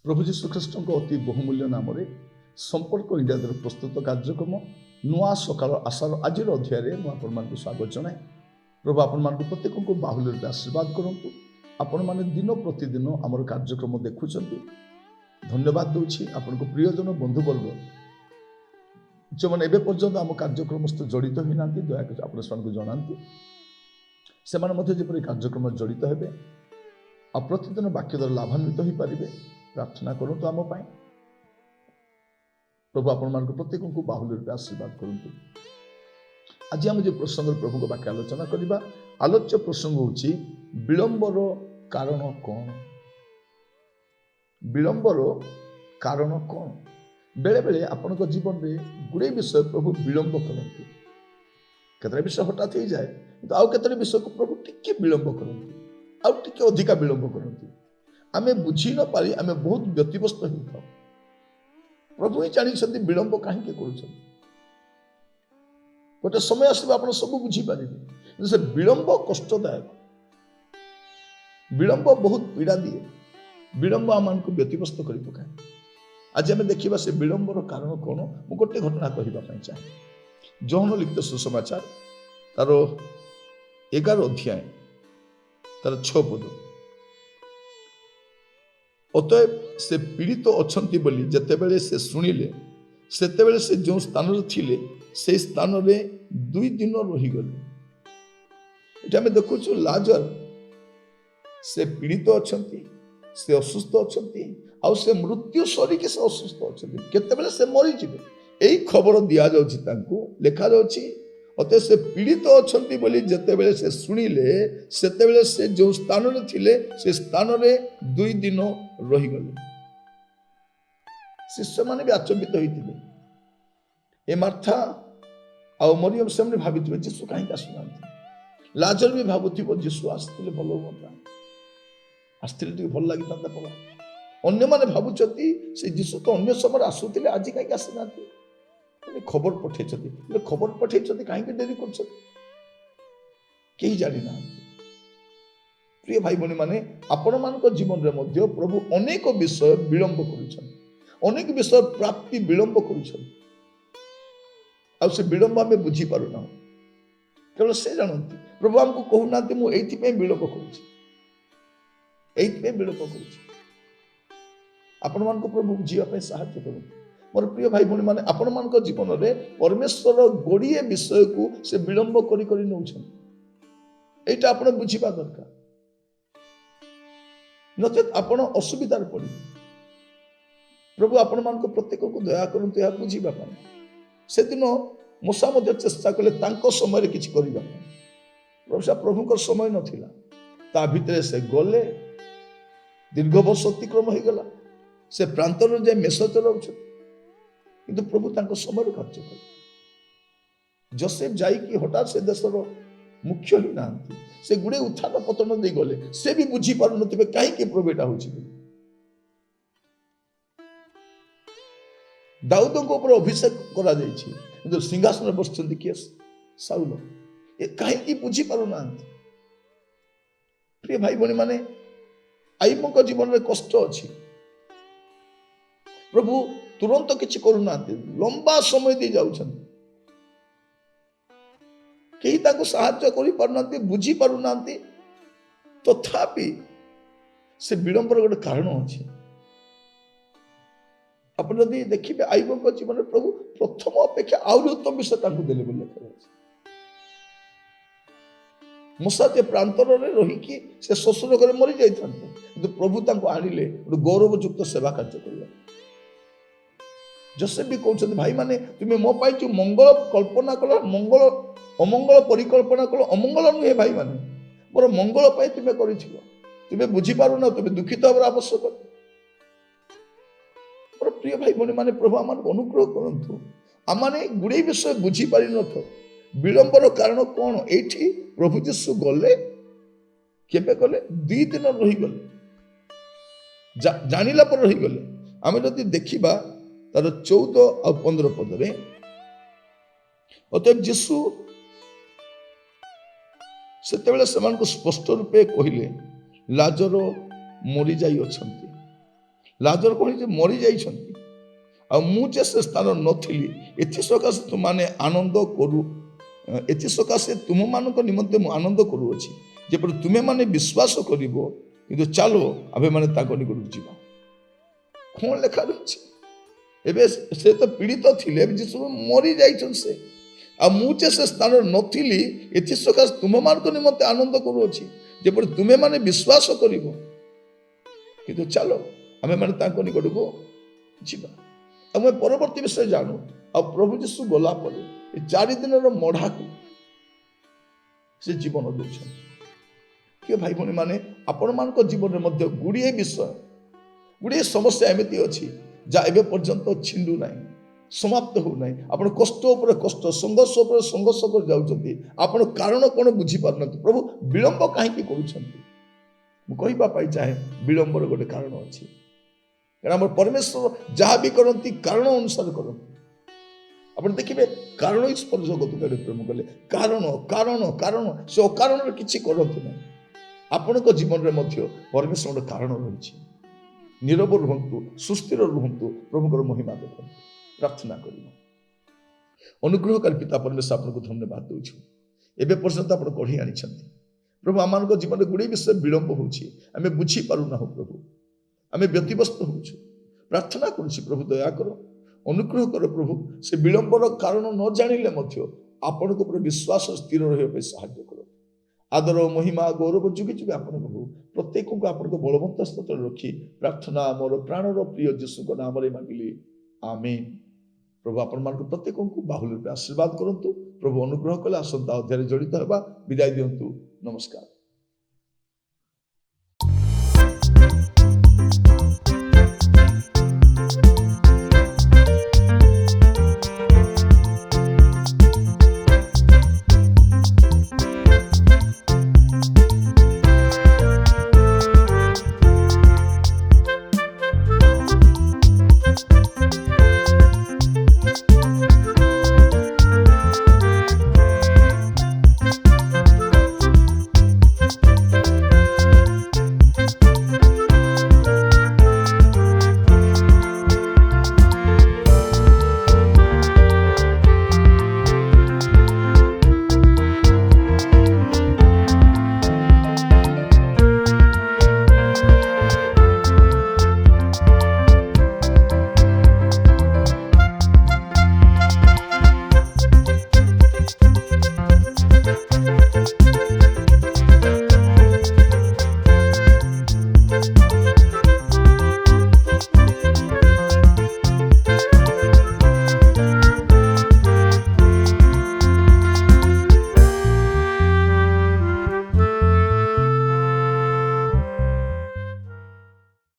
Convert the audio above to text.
प्रभु जीशु ख्रीष्ट अति बहुमूल्य नाम संपर्क इंडिया द्वारा प्रस्तुत कार्यक्रम नुआ सकाल आशार आज अध्याय में आपण स्वागत जनाए। प्रभु आपण प्रत्येक को बाहुल्य आशीर्वाद करूँ। आपण मैंने दिन प्रतिदिन आम कार्यक्रम देखुं धन्यवाद दूसरी आपण को प्रियजन बंधुवर्ग जो मैंने एवं पर्यटन आम कार्यक्रम सहित जड़ित ही ना दयाकोरी आप जनाती से कार्यक्रम जड़ित हे आ प्रतिदिन वाक्य द्वारा लाभान्वित हो पारे। प्रार्थना करूँ आम प्रभु आपण प्रत्येक को बाहुल्य रूप आशीर्वाद करूँ। आज आम जो प्रसंग प्रभु को वाक्य आलोचना करवा आलोच्य प्रसंग होची विलंबर कारण कौन। विलंबर कारण कौन। बेले बेले आपण जीवन में गुड़े विषय प्रभु विलंब करते केतरे विषय हठात हो जाए तो आउ केतरे विषय को प्रभु टिके विलंब करते आउ टिके अधिका विलंब करते आमे बुझी न पारी आमे बहुत व्यतिव्यस्त हो प्रभु ही जानी विलंब कहीं गोटे समय आस सब बुझीपारे से विलंब कष्टदायक विलंब बहुत पीड़ा दिए विलंब आम व्यतिव्यस्त कर पकाए। आज आम देखा से विलंबर कारण कौन मु गोटे घटना कहवाई चाहे। जौन लिखित सुसमाचार तार 11 अध्याय तार 6 पद अतएव से पीड़ित अच्छी बोली जितेबले से शुणिले सेतेबले से जो स्थान थिले से स्थान रे 2 दिन रहीगले। ये आम देखु लाजर से पीड़ित अच्छा से असुस्थ अच्छा आउ से मृत्यु सरिके से असुस्थ अच्छा केतेबले से मरीजे यही खबर दि जाऊँ लिखा जाऊँ अतः से पीड़ित अच्छा बोली जितेबले से शुणिले सेतेबले से जो स्थान रे थिले से स्थान रे 2 दिन रहीगले। शिष्य माने भी आचंबित होते ए मार्था आ मरियम से भावी जीशु कहीं आसुना लाजर भी भावुव जीशु आसते भल हाँ आसते भल लगी था पड़ा अन्य मैंने भावुंट से जीशु तो अन्य समय आसुले आज कहीं आसीना खबर पठे खबर पठे कहीं डेरी कर जानी ना। प्रिय भाई भनी माने आपण मान जीवन में प्रभु अनेक विषय विलंब कर विषय प्राप्ति विलंब कर विलंब आम बुझी पारना केवल से जानती प्रभु आमको कहूना मुझे विलंब कर आपण मान प्रभु बुझापी साहाय्य करूँ। मोर प्रिय भाई भनी माने आपण मान जीवन में परमेश्वर गोड़े विषय को से विलंब करी नौटा आप बुझा दरकार नचेत आपण असुविधार पड़े। प्रभु आपण मान प्रत्येक को दया करते यह बुझापी से दिन मूसा चेष्टा कले समय किसी करने प्रभु समय नाला ता भितर से गले दीर्घ वर्ष अतिक्रम हो गला से प्रांतर जाए मेष चलाऊ किंतु प्रभु तांको समय कार्य कले। जोसेफ जाइकी हठात से देशर मुख्य ही ना से गुड़े उत्थान पतन दे गले से भी बुझी पार न कहीं प्रभु एटा होछि। दाऊद को ऊपर अभिषेक करा जाइछि किंतु सिंहासन बसचंती किए साउल ए कहीं बुझी पार ना। प्रिय भाई भनी माने आईमक जीवन में कष्ट अच्छी प्रभु तुरंत किसी करूना लंबा समय दे जाऊँ कहीं साहाय्य कर पारना बुझी पारना तथापि से विलंबर गोटे कारण अच्छी। आप देखिए आईबक जीवन में प्रभु प्रथम अपेक्षा आहरी उत्तम विषय देले लिखा ମୂଷା ପ୍ରାନ୍ତରରେ ରହିକି ସେ ଶ୍ୱଶୁର ଘରେ ମରି ଯାଇଥାନ୍ତେ, କିନ୍ତୁ ପ୍ରଭୁ ତାଙ୍କୁ ଆଣିଲେ ଗୋଟେ ଗୌରବଯୁକ୍ତ ସେବା କାର୍ଯ୍ୟ କଲେ। ଯୋସେଫ ବି କହୁଛନ୍ତି, ଭାଇମାନେ ତୁମେ ମୋ ପାଇଁ ଯୋଉ ମଙ୍ଗଳ କଳ୍ପନା କଲ, ଅମଙ୍ଗଳ ପରିକଳ୍ପନା କଲ, ଅମଙ୍ଗଳ ନୁହେଁ ଭାଇମାନେ, ମୋର ମଙ୍ଗଳ ପାଇଁ ତୁମେ କରିଥିଲ। ତୁମେ ବୁଝିପାରୁନ, ତୁମେ ଦୁଃଖିତ ହେବାର ଆବଶ୍ୟକ। ମୋର ପ୍ରିୟ ଭାଇ ଭଉଣୀ ମାନେ, ପ୍ରଭୁ ଆମମାନଙ୍କୁ ଅନୁଗ୍ରହ କରନ୍ତୁ। ଆମମାନେ ଗୁଡ଼େ ବିଷୟ ବୁଝିପାରିନଥାଉ। ବିଳମ୍ବର କାରଣ କଣ? ଏଇଠି ପ୍ରଭୁ ଯୀଶୁ ଗଲେ, କେବେ ଗଲେ? 2 ଦିନ ରହିଗଲେ, ଜାଣିଲା ପରେ ରହିଗଲେ। ଆମେ ଯଦି ଦେଖିବା ତାର 14 ଆଉ 15 ପଦରେ, ଅତଏବ ଯୀଶୁ ସେତେବେଳେ ସେମାନଙ୍କୁ ସ୍ପଷ୍ଟ ରୂପେ କହିଲେ, ଲାଜର ମରିଯାଇଅଛନ୍ତି। ଲାଜର କଣ ଯେ ମରିଯାଇଛନ୍ତି, ଆଉ ମୁଁ ଯେ ସେ ସ୍ଥାନ ନଥିଲି, ଏଥିସକାଶେ ତୁମମାନେ ଆନନ୍ଦ କରୁ, ଏଥିସକାଶେ ତୁମମାନଙ୍କ ନିମନ୍ତେ ମୁଁ ଆନନ୍ଦ କରୁଅଛି, ଯେପରି ତୁମେମାନେ ବିଶ୍ୱାସ କରିବ। କିନ୍ତୁ ଚାଲ ଆମ୍ଭେମାନେ ତାଙ୍କ ନିକଟକୁ ଯିବା। କଣ ଲେଖା ରହିଛି? ଏବେ ସେ ତ ପୀଡ଼ିତ ଥିଲେ, ଏବେ ଯୀଶୁ ମରି ଯାଇଛନ୍ତି ସେ, ଆଉ ମୁଁ ଯେ ସେ ସ୍ଥାନରେ ନଥିଲି, ଏଥିସକାଶେ ତୁମମାନଙ୍କ ନିମନ୍ତେ ଆନନ୍ଦ କରୁଅଛି, ଯେପରି ତୁମେମାନେ ବିଶ୍ୱାସ କରିବ। କିନ୍ତୁ ଚାଲ ଆମେମାନେ ତାଙ୍କ ନିକଟକୁ ଯିବା। ଆମେ ପରବର୍ତ୍ତୀ ବିଷୟ ଜାଣୁ। ଆଉ ପ୍ରଭୁ ଯୀଶୁ ଗଲା ପରେ 4 ଦିନର ମଢ଼ାକୁ ସେ ଜୀବନ ଦେଉଛନ୍ତି। କିଏ ଭାଇ ଭଉଣୀ ମାନେ, ଆପଣମାନଙ୍କ ଜୀବନରେ ମଧ୍ୟ ଗୁଡ଼ିଏ ବିଷୟ, ଗୁଡ଼ିଏ ସମସ୍ୟା ଏମିତି ଅଛି ଯାହା ଏବେ ପର୍ଯ୍ୟନ୍ତ ଛିଣ୍ଡୁ ନାହିଁ, ସମାପ୍ତ ହେଉନାହିଁ। ଆପଣ କଷ୍ଟ ଉପରେ କଷ୍ଟ, ସଂଘର୍ଷ ଉପରେ ସଂଘର୍ଷ କରି ଯାଉଛନ୍ତି। ଆପଣ କାରଣ କ'ଣ ବୁଝିପାରୁନାହାନ୍ତି। ପ୍ରଭୁ ବିଳମ୍ବ କାହିଁକି କରୁଛନ୍ତି? ମୁଁ କହିବା ପାଇଁ ଚାହେଁ, ବିଳମ୍ବର ଗୋଟେ କାରଣ ଅଛି। କାରଣ ଆମର ପରମେଶ୍ୱର ଯାହା ବି କରନ୍ତି କାରଣ ଅନୁସାରେ କରନ୍ତି। ଆପଣ ଦେଖିବେ, କାରଣ ଈଶ୍ୱର ଜଗତକୁ ପ୍ରେମ କଲେ, କାରଣ କାରଣ କାରଣ ସେ ଅକାରଣରେ କିଛି କରନ୍ତି ନାହିଁ। ଆପଣଙ୍କ ଜୀବନରେ ମଧ୍ୟ ପରମେଶ୍ୱରଙ୍କ କାରଣ ରହିଛି। ନୀରବ ରୁହନ୍ତୁ, ସୁସ୍ଥିର ରୁହନ୍ତୁ, ପ୍ରଭୁଙ୍କର ମହିମା ଦେଖନ୍ତୁ। ପ୍ରାର୍ଥନା କରିବା। ଅନୁଗ୍ରହକାରୀ ପିତା ପରମେଶ୍ୱର, ଆପଣଙ୍କୁ ଧନ୍ୟବାଦ ଦେଉଛୁ। ଏବେ ପର୍ଯ୍ୟନ୍ତ ଆପଣ ଗଢ଼ି ଆଣିଛନ୍ତି। ପ୍ରଭୁ ଆମମାନଙ୍କ ଜୀବନରେ ଗୁଡ଼ିଏ ବିଷୟ ବିଳମ୍ବ ହେଉଛି, ଆମେ ବୁଝିପାରୁନାହୁଁ। ପ୍ରଭୁ ଆମେ ବ୍ୟତିବ୍ୟସ୍ତ ହେଉଛୁ। ପ୍ରାର୍ଥନା କରୁଛି ପ୍ରଭୁ ଦୟା କର, ଅନୁଗ୍ରହ କର। ପ୍ରଭୁ ସେ ବିଳମ୍ବର କାରଣ ନ ଜାଣିଲେ ମଧ୍ୟ ଆପଣଙ୍କ ଉପରେ ବିଶ୍ୱାସ ସ୍ଥିର ରହିବା ପାଇଁ ସାହାଯ୍ୟ କର। ଆଦର, ମହିମା, ଗୌରବ ଯୁଗେ ଯୁଗେ ଆପଣଙ୍କ ହଉ। ପ୍ରତ୍ୟେକଙ୍କୁ ଆପଣଙ୍କ ବଳବନ୍ତ ସ୍ତରରେ ରଖି ପ୍ରାର୍ଥନା ମୋର ପ୍ରାଣର ପ୍ରିୟ ଯୀଶୁଙ୍କ ନାମରେ ମାଗିଲି, ଆମେନ୍। ପ୍ରଭୁ ଆପଣମାନଙ୍କୁ ପ୍ରତ୍ୟେକଙ୍କୁ ବାହୁଲ୍ୟ ରୂପେ ଆଶୀର୍ବାଦ କରନ୍ତୁ। ପ୍ରଭୁ ଅନୁଗ୍ରହ କଲେ ଆସନ୍ତା ଅଧ୍ୟାୟରେ ଜଡ଼ିତ ହେବା। ବିଦାୟ ଦିଅନ୍ତୁ। ନମସ୍କାର।